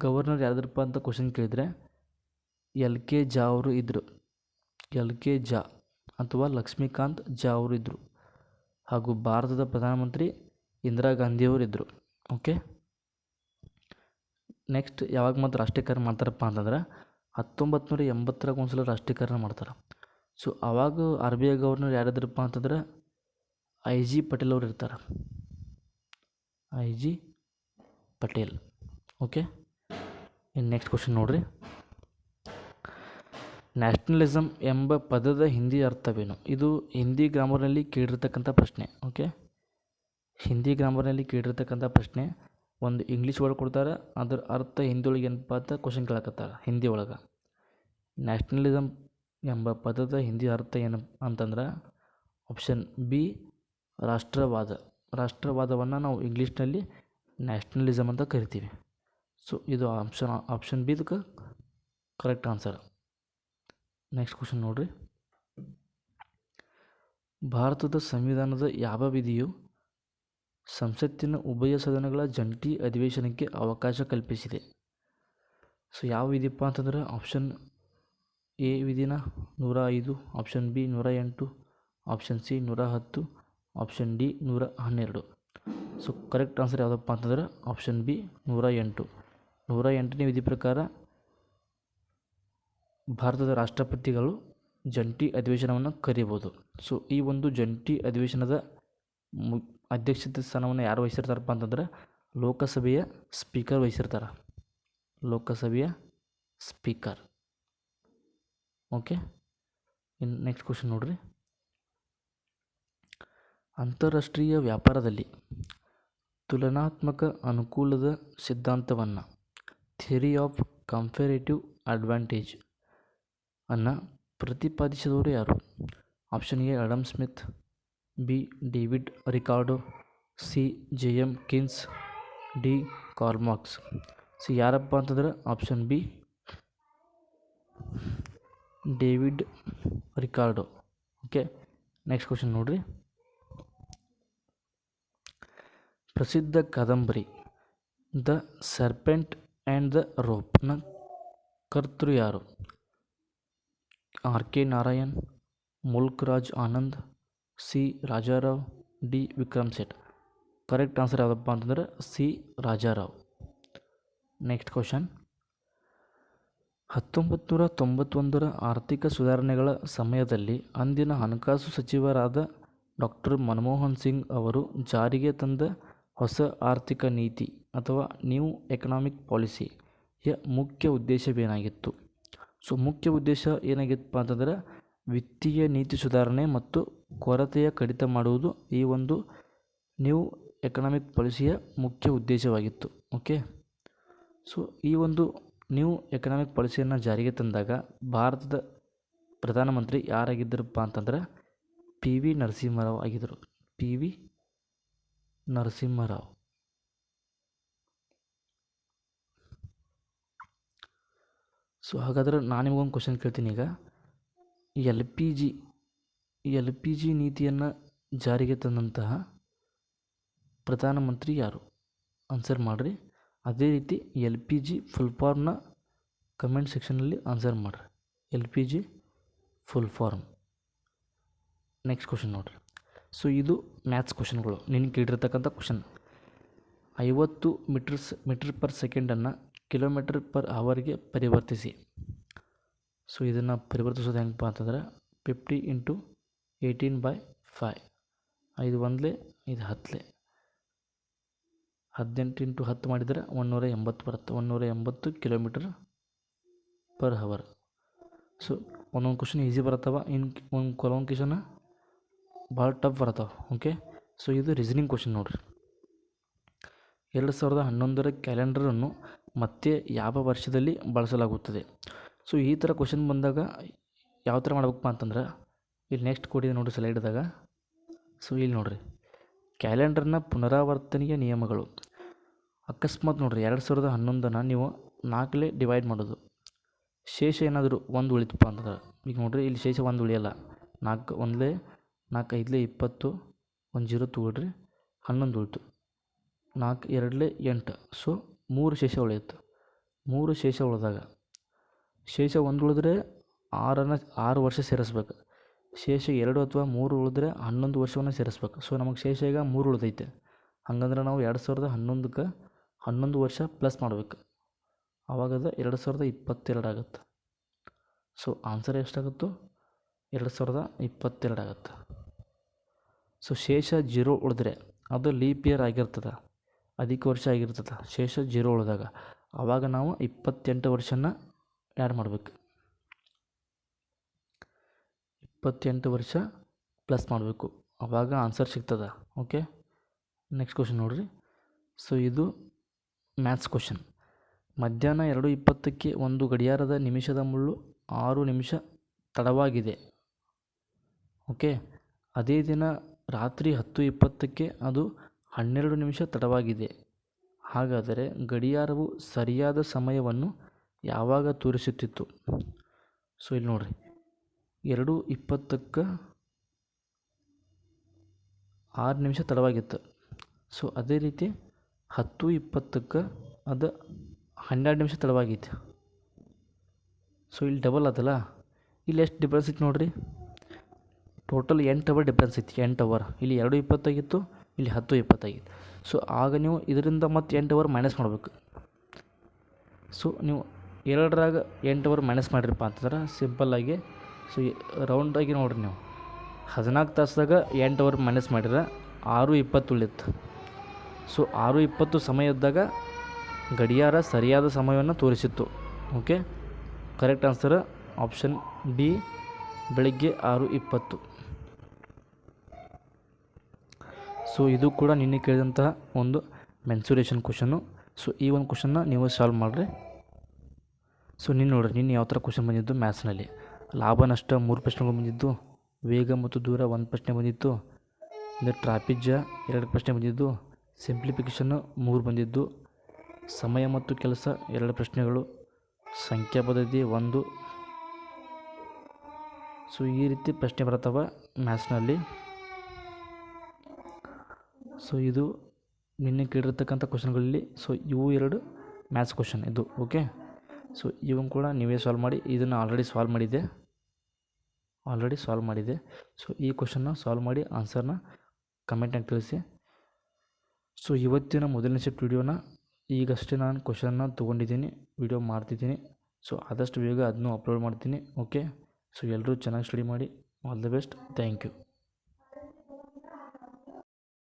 ಗವರ್ನರ್ ಯಾರದಪ್ಪ ಅಂತ ಕ್ವಶನ್ ಕೇಳಿದರೆ LK ಝಾ ಅವರು ಇದ್ದರು. LK ಝಾ ಅಥವಾ ಲಕ್ಷ್ಮೀಕಾಂತ್ ಝಾ ಅವರು ಇದ್ದರು. ಹಾಗೂ ಭಾರತದ ಪ್ರಧಾನಮಂತ್ರಿ ಇಂದಿರಾ ಗಾಂಧಿಯವರು ಇದ್ದರು. ಓಕೆ, ನೆಕ್ಸ್ಟ್ ಯಾವಾಗ ಮತ್ತು ರಾಷ್ಟ್ರೀಕರಣ ಮಾಡ್ತಾರಪ್ಪ ಅಂತಂದ್ರೆ 1980ರಾಗ ಒಂದ್ಸಲ ರಾಷ್ಟ್ರೀಕರಣ ಮಾಡ್ತಾರೆ. ಸೊ ಆವಾಗ RBI ಗವರ್ನರ್ ಯಾರಿದ್ರಪ್ಪ ಅಂತಂದ್ರೆ IG ಪಟೇಲ್ ಅವರು ಇರ್ತಾರೆ, IG ಪಟೇಲ್. ಓಕೆ, ಇನ್ನು ನೆಕ್ಸ್ಟ್ ಕ್ವಶನ್ ನೋಡ್ರಿ, ನ್ಯಾಷನಲಿಸಮ್ ಎಂಬ ಪದದ ಹಿಂದಿ ಅರ್ಥವೇನು? ಇದು ಹಿಂದಿ ಗ್ರಾಮರ್ನಲ್ಲಿ ಕೇಳಿರ್ತಕ್ಕಂಥ ಪ್ರಶ್ನೆ. ಓಕೆ, ಹಿಂದಿ ಗ್ರಾಮರ್ನಲ್ಲಿ ಕೇಳಿರ್ತಕ್ಕಂಥ ಪ್ರಶ್ನೆ. ಒಂದು ಇಂಗ್ಲೀಷ್ ವರ್ಡ್ ಕೊಡ್ತಾರೆ, ಅದರ ಅರ್ಥ ಹಿಂದಿ ಒಳಗೆ ಏನಪ್ಪ ಅಂತ ಕ್ವಶನ್ ಕೇಳಕತ್ತಾರೆ ಹಿಂದಿ ಒಳಗೆ. ನ್ಯಾಷನಲಿಸಮ್ ಎಂಬ ಪದದ ಹಿಂದಿ ಅರ್ಥ ಏನು ಅಂತಂದ್ರೆ ಆಪ್ಷನ್ ಬಿ ರಾಷ್ಟ್ರವಾದ. ರಾಷ್ಟ್ರವಾದವನ್ನು ನಾವು ಇಂಗ್ಲೀಷ್ನಲ್ಲಿ ನ್ಯಾಷನಲಿಸಮ್ ಅಂತ ಕರಿತೀವಿ. ಸೊ ಇದು ಆಪ್ಷನ್ ಬಿ ಇದಕ್ಕೆ ಕರೆಕ್ಟ್ ಆನ್ಸರ್. ನೆಕ್ಸ್ಟ್ ಕ್ವಶನ್ ನೋಡ್ರಿ. ಭಾರತದ ಸಂವಿಧಾನದ ಯಾವ ವಿಧಿಯು ಸಂಸತ್ತಿನ ಉಭಯ ಸದನಗಳ ಜಂಟಿ ಅಧಿವೇಶನಕ್ಕೆ ಅವಕಾಶ ಕಲ್ಪಿಸಿದೆ? ಸೊ ಯಾವ ವಿಧಿಪ್ಪ ಅಂತಂದ್ರೆ ಆಪ್ಷನ್ ಎ ವಿಧಿನ 105, option B 108, option C 110, option D 112. So correct answer ಯಾವುದಪ್ಪ ಅಂತಂದ್ರೆ ಆಪ್ಷನ್ ಬಿ 108. 108ನೇ ವಿಧಿ ಪ್ರಕಾರ ಭಾರತದ ರಾಷ್ಟ್ರಪತಿಗಳು ಜಂಟಿ ಅಧಿವೇಶನವನ್ನು ಕರೆಯಬಹುದು. ಸೊ ಈ ಒಂದು ಜಂಟಿ ಅಧಿವೇಶನದ ಅಧ್ಯಕ್ಷತೆ ಸ್ಥಾನವನ್ನು ಯಾರು ವಹಿಸಿರ್ತಾರಪ್ಪ ಅಂತಂದ್ರೆ ಲೋಕಸಭೆಯ ಸ್ಪೀಕರ್ ವಹಿಸಿರ್ತಾರೆ. ಲೋಕಸಭೆಯ ಸ್ಪೀಕರ್. ಓಕೆ, ಇನ್ನು ನೆಕ್ಸ್ಟ್ ಕ್ವಶನ್ ನೋಡ್ರಿ. ಅಂತಾರಾಷ್ಟ್ರೀಯ ವ್ಯಾಪಾರದಲ್ಲಿ ತುಲನಾತ್ಮಕ ಅನುಕೂಲದ ಸಿದ್ಧಾಂತವನ್ನು ಥಿಯರಿ ಆಫ್ ಕಂಪೇರೇಟಿವ್ ಅಡ್ವಾಂಟೇಜ್ ಅನ್ನು ಪ್ರತಿಪಾದಿಸಿದವರು ಯಾರು? Option A Adam Smith, B David Ricardo, C J M. Keynes, D Karl Marx. C ಯಾರಪ್ಪ ಅಂತಂದ್ರೆ option B David Ricardo. Okay, next question ನೋಡ್ರಿ. ಪ್ರಸಿದ್ಧ ಕಾದಂಬರಿ ದ ಸರ್ಪೆಂಟ್ ಆ್ಯಂಡ್ ದ ರೋಪ್ನ ಕರ್ತೃ ಯಾರು? R K Narayan, Mulk Raj Anand, C Raja Rao, D Vikram Seth. Correct answer ಯಾವುದಪ್ಪ ಅಂತಂದ್ರೆ ಸಿ ರಾಜಾರಾವ್. Next question. 1991ರ ಆರ್ಥಿಕ ಸುಧಾರಣೆಗಳ ಸಮಯದಲ್ಲಿ ಅಂದಿನ ಹಣಕಾಸು ಸಚಿವರಾದ ಡಾಕ್ಟರ್ ಮನಮೋಹನ್ ಸಿಂಗ್ ಅವರು ಜಾರಿಗೆ ತಂದ ಹೊಸ ಆರ್ಥಿಕ ನೀತಿ ಅಥವಾ ನ್ಯೂ ಎಕನಾಮಿಕ್ ಪಾಲಿಸಿಯ ಮುಖ್ಯ ಉದ್ದೇಶವೇನಾಗಿತ್ತು? ಸೊ ಮುಖ್ಯ ಉದ್ದೇಶ ಏನಾಗಿತ್ತಪ್ಪ ಅಂತಂದ್ರೆ ವಿತ್ತೀಯ ನೀತಿ ಸುಧಾರಣೆ ಮತ್ತು ಕೊರತೆಯ ಕಡಿತ ಮಾಡುವುದು ಈ ಒಂದು ನ್ಯೂ ಎಕನಾಮಿಕ್ ಪಾಲಿಸಿಯ ಮುಖ್ಯ ಉದ್ದೇಶವಾಗಿತ್ತು. ಓಕೆ, ಸೊ ಈ ಒಂದು ನ್ಯೂ ಎಕನಾಮಿಕ್ ಪಾಲಿಸಿಯನ್ನು ಜಾರಿಗೆ ತಂದಾಗ ಭಾರತದ ಪ್ರಧಾನಮಂತ್ರಿ ಯಾರಾಗಿದ್ದರಪ್ಪ ಅಂತಂದ್ರೆ ಪಿ ವಿ ನರಸಿಂಹರಾವ್ ಆಗಿದ್ದರು. P V Narasimha Rao. ಸೊ ಹಾಗಾದ್ರೆ ನಾನು ನಿಮಗೊಂದು ಕ್ವಶನ್ ಕೇಳ್ತೀನಿ. ಈಗ ಎಲ್ ಪಿ ಜಿ ನೀತಿಯನ್ನು ಜಾರಿಗೆ ತಂದಂತಹ ಪ್ರಧಾನಮಂತ್ರಿ ಯಾರು? ಆನ್ಸರ್ ಮಾಡಿರಿ. ಅದೇ ರೀತಿ ಎಲ್ ಪಿ ಜಿ ಫುಲ್ ಫಾರ್ಮ್ನ ಕಮೆಂಟ್ ಸೆಕ್ಷನಲ್ಲಿ ಆನ್ಸರ್ ಮಾಡಿರಿ. L P G full form. Next question ನೋಡಿರಿ. ಸೊ ಇದು ಮ್ಯಾಥ್ಸ್ ಕ್ವಶನ್ಗಳು ನಿನ್ನ ಕೇಳಿರ್ತಕ್ಕಂಥ ಕ್ವಶನ್. 50 ಮೀಟರ್ ಪರ್ ಸೆಕೆಂಡನ್ನು ಕಿಲೋಮೀಟರ್ ಪರ್ ಅವರ್ಗೆ ಪರಿವರ್ತಿಸಿ. ಸೊ ಇದನ್ನು ಪರಿವರ್ತಿಸೋದು ಹೆಂಗಪ್ಪ ಅಂತಂದ್ರೆ 50 × 18/5. 5 1 5 10 18 × 10 ಮಾಡಿದರೆ 180 ಬರುತ್ತೆ. 180 ಕಿಲೋಮೀಟರ್ ಪರ್ ಅವರ್. ಸೊ ಒಂದೊಂದು ಕ್ವಶನ್ ಈಸಿ ಬರುತ್ತವ, ಇನ್ನು ಕೆಲವೊಂದು ಕ್ವಶನ್ ಭಾಳ ಟಫ್ ಬರ್ತವೆ. ಓಕೆ, ಸೊ ಇದು ರೀಸನಿಂಗ್ ಕ್ವಶನ್ ನೋಡಿರಿ. 2011ರ ಕ್ಯಾಲೆಂಡರನ್ನು ಮತ್ತೆ ಯಾವ ವರ್ಷದಲ್ಲಿ ಬಳಸಲಾಗುತ್ತದೆ? ಸೊ ಈ ಥರ ಕ್ವಶನ್ ಬಂದಾಗ ಯಾವ ಥರ ಮಾಡ್ಬೇಕಪ್ಪ ಅಂತಂದ್ರೆ ಇಲ್ಲಿ ನೆಕ್ಸ್ಟ್ ಕೊಟ್ಟಿದೆ ನೋಡಿರಿ ಸ್ಲೈಡ್ದಾಗ. ಸೊ ಇಲ್ಲಿ ನೋಡಿರಿ, ಕ್ಯಾಲೆಂಡರ್ನ ಪುನರಾವರ್ತನೆಯ ನಿಯಮಗಳು. ಅಕಸ್ಮಾತ್ ನೋಡಿರಿ 2011ನ ನೀವು 4 ಡಿವೈಡ್ ಮಾಡೋದು, ಶೇಷ ಏನಾದರೂ 1 ಉಳಿತಪ್ಪ ಅಂತಂದ್ರೆ, ಈಗ ನೋಡಿರಿ ಇಲ್ಲಿ ಶೇಷ 1 ಉಳಿಯಲ್ಲ. 4 1 4 5 20, 1 0 ತಗೊಳ್ರಿ, 11 ಉಳಿತು. 4 2 8. ಸೊ 3 ಶೇಷ ಉಳಿಯುತ್ತೆ. 3 ಶೇಷ ಉಳಿದಾಗ ಶೇಷ 1 ಉಳಿದ್ರೆ 6 ವರ್ಷ ಸೇರಿಸ್ಬೇಕು. ಶೇಷ 2 ಅಥವಾ 3 ಉಳಿದ್ರೆ 11 ವರ್ಷವನ್ನು ಸೇರಿಸ್ಬೇಕು. ಸೊ ನಮಗೆ ಶೇಷ ಈಗ 3 ಉಳಿದೈತೆ. ಹಾಗಂದ್ರೆ ನಾವು 2011ಕ್ಕೆ 11 ವರ್ಷ ಪ್ಲಸ್ ಮಾಡಬೇಕು. ಆವಾಗದ 2022 ಆಗುತ್ತೆ. ಸೊ ಆನ್ಸರ್ ಎಷ್ಟಾಗುತ್ತೋ 2022 ಆಗುತ್ತೆ. ಸೊ ಶೇಷ 0 ಉಳಿದ್ರೆ ಅದು ಲೀಪ್ ಇಯರ್ ಆಗಿರ್ತದೆ, ಅಧಿಕ ವರ್ಷ ಆಗಿರ್ತದೆ. ಶೇಷ 0 ಉಳಿದಾಗ ಆವಾಗ ನಾವು 28 ವರ್ಷನ ಆ್ಯಡ್ ಮಾಡಬೇಕು. 28 ವರ್ಷ ಪ್ಲಸ್ ಮಾಡಬೇಕು, ಆವಾಗ ಆನ್ಸರ್ ಸಿಗ್ತದೆ. ಓಕೆ, ನೆಕ್ಸ್ಟ್ ಕ್ವಶನ್ ನೋಡಿರಿ. ಸೊ ಇದು ಮ್ಯಾಥ್ಸ್ ಕ್ವಶನ್. ಮಧ್ಯಾಹ್ನ 2:20ಕ್ಕೆ ಒಂದು ಗಡಿಯಾರದ ನಿಮಿಷದ ಮುಳ್ಳು 6 ನಿಮಿಷ ತಡವಾಗಿದೆ. ಓಕೆ, ಅದೇ ದಿನ ರಾತ್ರಿ 10:20ಕ್ಕೆ ಅದು 12 ನಿಮಿಷ ತಡವಾಗಿದೆ. ಹಾಗಾದರೆ ಗಡಿಯಾರವು ಸರಿಯಾದ ಸಮಯವನ್ನು ಯಾವಾಗ ತೋರಿಸುತ್ತಿತ್ತು? ಸೊ ಇಲ್ಲಿ ನೋಡಿರಿ, 2:20ಕ್ಕೆ 6 ನಿಮಿಷ ತಡವಾಗಿತ್ತು. ಸೊ ಅದೇ ರೀತಿ 10:20ಕ್ಕೆ ಅದು 12 ನಿಮಿಷ ತಡವಾಗೈತಿ. ಸೊ ಇಲ್ಲಿ ಡಬಲ್ ಅದಲ್ಲ, ಇಲ್ಲಿ ಎಷ್ಟು ಡಿಫ್ರೆನ್ಸ್ ಐತಿ ನೋಡಿರಿ. ಟೋಟಲ್ 8 ಅವರ್ ಡಿಫ್ರೆನ್ಸ್ ಐತಿ. 8 ಅವರ್, ಇಲ್ಲಿ 2:20 ಆಗಿತ್ತು, ಇಲ್ಲಿ 10:20 ಆಗಿತ್ತು. ಸೊ ಆಗ ನೀವು ಇದರಿಂದ ಮತ್ತೆ 8 ಅವರ್ ಮೈನಸ್ ಮಾಡಬೇಕು. ಸೊ ನೀವು 2ರಾಗ 8 ಅವರ್ ಮೈನಸ್ ಮಾಡಿರಪ್ಪ ಅಂತಂದ್ರೆ ಸಿಂಪಲ್ಲಾಗಿ, ಸೊ ರೌಂಡಾಗಿ ನೋಡಿರಿ, ನೀವು 14 ತಾಸ್ದಾಗ 8 ಅವರ್ ಮೈನಸ್ ಮಾಡಿರ 6:20 ಉಳಿತು. ಸೊ 6:20 ಸಮಯ ಇದ್ದಾಗ ಗಡಿಯಾರ ಸರಿಯಾದ ಸಮಯವನ್ನು ತೋರಿಸಿತ್ತು. Okay, correct answer option D, ಬೆಳಗ್ಗೆ 6:20. ಸೊ ಇದು ಕೂಡ ನಿನ್ನೆ ಕೇಳಿದಂತಹ ಒಂದು ಮೆನ್ಸುರೇಷನ್ ಕ್ವಶನ್ನು. ಸೊ ಈ ಒಂದು ಕ್ವಶನ್ನ ನೀವು ಸಾಲ್ವ್ ಮಾಡಿರಿ. ಸೊ ನೋಡಿರಿ, ನಿನ್ನೆ ಯಾವ ಥರ ಕ್ವಶನ್ ಬಂದಿದ್ದು ಮ್ಯಾಥ್ಸ್ನಲ್ಲಿ. ಲಾಭ ನಷ್ಟ 3 ಪ್ರಶ್ನೆಗಳು ಬಂದಿದ್ದು, ವೇಗ ಮತ್ತು ದೂರ 1 ಪ್ರಶ್ನೆ ಬಂದಿತ್ತು, ಅಂದರೆ ಟ್ರಾಪಿಜ್ಯ 2 ಪ್ರಶ್ನೆ ಬಂದಿದ್ದು, ಸಿಂಪ್ಲಿಫಿಕೇಷನ್ನು 3 ಬಂದಿದ್ದು, ಸಮಯ ಮತ್ತು ಕೆಲಸ 2 ಪ್ರಶ್ನೆಗಳು, ಸಂಖ್ಯಾ ಪದ್ಧತಿ 1. ಸೊ ಈ ರೀತಿ ಪ್ರಶ್ನೆ ಬರ್ತವೆ ಮ್ಯಾಥ್ಸ್ನಲ್ಲಿ. ಸೊ ಇದು ನಿನ್ನೆ ಕೇಳಿರ್ತಕ್ಕಂಥ ಕ್ವಶನ್ಗಳಲ್ಲಿ. ಸೊ ಇವು 2 ಮ್ಯಾಥ್ಸ್ ಕ್ವಶನ್ ಇದು. ಓಕೆ, ಸೊ ಇವನು ಕೂಡ ನೀವೇ ಸಾಲ್ವ್ ಮಾಡಿ. ಇದನ್ನು ಆಲ್ರೆಡಿ ಸಾಲ್ವ್ ಮಾಡಿದೆ. ಸೊ ಈ ಕ್ವಶನ್ನ ಸಾಲ್ವ್ ಮಾಡಿ ಆನ್ಸರ್ನ ಕಮೆಂಟ್ನಾಗ ತಿಳಿಸಿ. ಸೊ ಇವತ್ತಿನ ಮೊದಲನೇ ಶಿಫ್ಟ್ ವಿಡಿಯೋನ ಈಗಷ್ಟೇ ನಾನು ಕ್ವಶನ್ನ ತೊಗೊಂಡಿದ್ದೀನಿ, ವಿಡಿಯೋ ಮಾಡ್ತಿದ್ದೀನಿ. ಸೊ ಆದಷ್ಟು ಬೇಗ ಅದನ್ನು ಅಪ್ಲೋಡ್ ಮಾಡ್ತೀನಿ. ಓಕೆ, ಸೊ ಎಲ್ಲರೂ ಚೆನ್ನಾಗಿ ಸ್ಟಡಿ ಮಾಡಿ. All the best. Thank you.